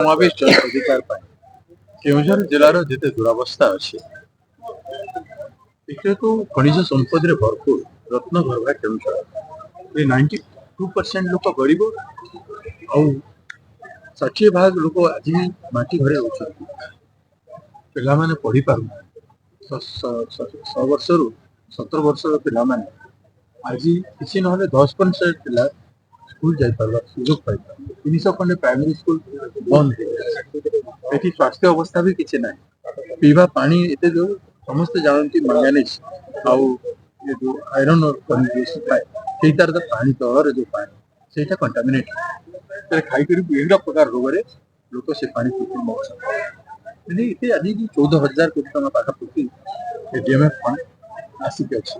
समावेश जन अधिकार केउझर जिलार जिते दुरावस्था अच्छे तो खनिज संपद भरपूर रत्न भरवा केउझर 92% लोक गरीब षाठी भाग लोक आज माटी घरे रोचंती पिला माने पढ़ी पार 6 वर्ष रु 17 वर्ष पिला माने आज किसी ना 10% पिला स्कूल जाई पारबा सुयोग पाई 300 खंडे प्राइमरी स्कूल बंद है स्वास्थ्य अवस्था भी किसी ना पीवा पानी एते जो समस्त जानती मैंगानीज आउ ये जो आयरन और तार पानी तलर जो पानी से कंटामिनेट खाई विभिन्न प्रकार रोग लोक से पानी पीते मौसम इतने आज 14,000 कोटी टका पाखापाखि डीएमएफ फंड आसिक अच्छे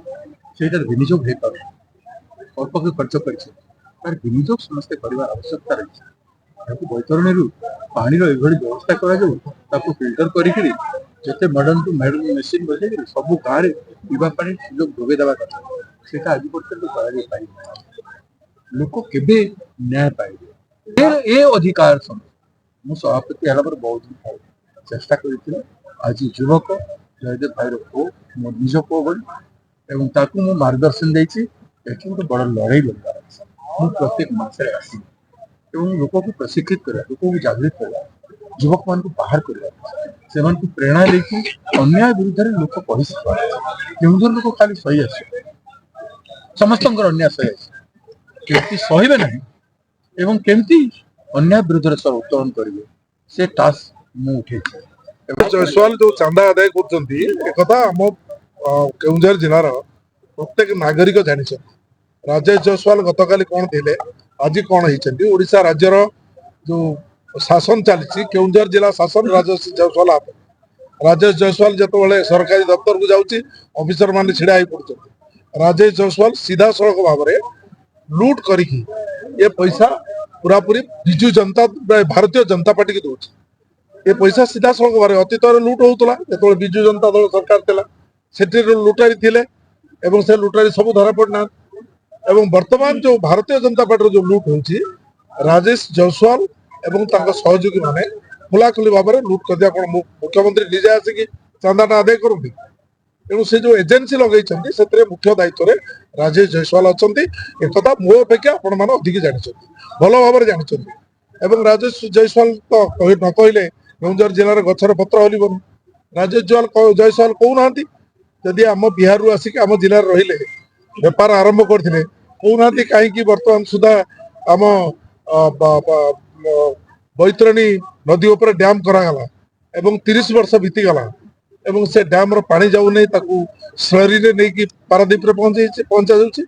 से विनियोग हो पार अल्प खर्च कर विनियोग समस्ते करने आवश्यकता रही बैतरणी पानी व्यवस्था कर फिल्टर करते मॉडर्न टू मॉडर्न मेसीन बजे सब गाँव में पीवा पानी सुजोग जोगे देवा कथा से आज पर्यटन लोक केबे न्याय पाइबे ए अधिकार समझ सभापति है बहुत दिन चेष्टा कर आज युवक जयदेव भाई पो मो निज पो भली मार्गदर्शन देती गोटे बड़ लड़ाई लड़ार मुझे प्रत्येक मसरे आस लोक को प्रशिक्षित कर लोक को जागृत कर युवक मान बाहर कर प्रेरणा देकी अन्याय विरुद्ध लोक कही केउझर लोक खाली सही आस समस्त अन्याय सही आस केमती सहे ना एवं केमती अन्याय विरुद्ध सर उत्तोलन करेंगे से टास्क मुझे उठे जयसवाल जो चांदा आदाय कर जिलार प्रत्येक नागरिक जानी राजेश जयसवाल गतकाली कौन थे आज कौन होती ओडिशा राज्यर जो शासन चली केउझर जिला शासन राजेश जयसवाल जो सरकारी दफ्तर को जाऊँगी ऑफिसर मान छिड़ा हो पड़ते राजेश जयसवाल सीधा सड़क भाव में लुट कर पैसा पूरा पूरी विजु जनता भारतीय जनता पार्टी की दौर ये पैसा सीधा सड़क भाव अतीत लुट होता जो विजु जनता दल सरकार से लुटारी थे से लुटारी सब धरा पड़ना वर्तमान जो भारतीय जनता पार्टी जो लुट होची राजेश जयसवाल एवं सहयोगी माने खुलाखुली भाव में लुट कर दिया कौन मुख्यमंत्री निजे आसिक चांदा आदाय करती तेणु से जो एजेन्सी लगे से मुख्य दायित्व में राजेश जयसवाल अच्छा एक मो अपेक्षा आपण मैंने अधिक जानते भल भाव जानते राजेश जयसवाल तो न कहले केउझर जिलार गचर पत्र हलबन राजेश जयसवाल कहूना जदि आम बिहार आसिक आम जिले रहिले बेपार आरंभ करते कहूना कहीं बर्तमान सुधा आम बैतरणी नदी उपर डैम करागला एवं 30 वर्ष बीतीगला एवं से डैम रो पानी जाऊ नहीं ताकू स्लरी रे नहीं कि पारादीप रे पहुंचा जाउची।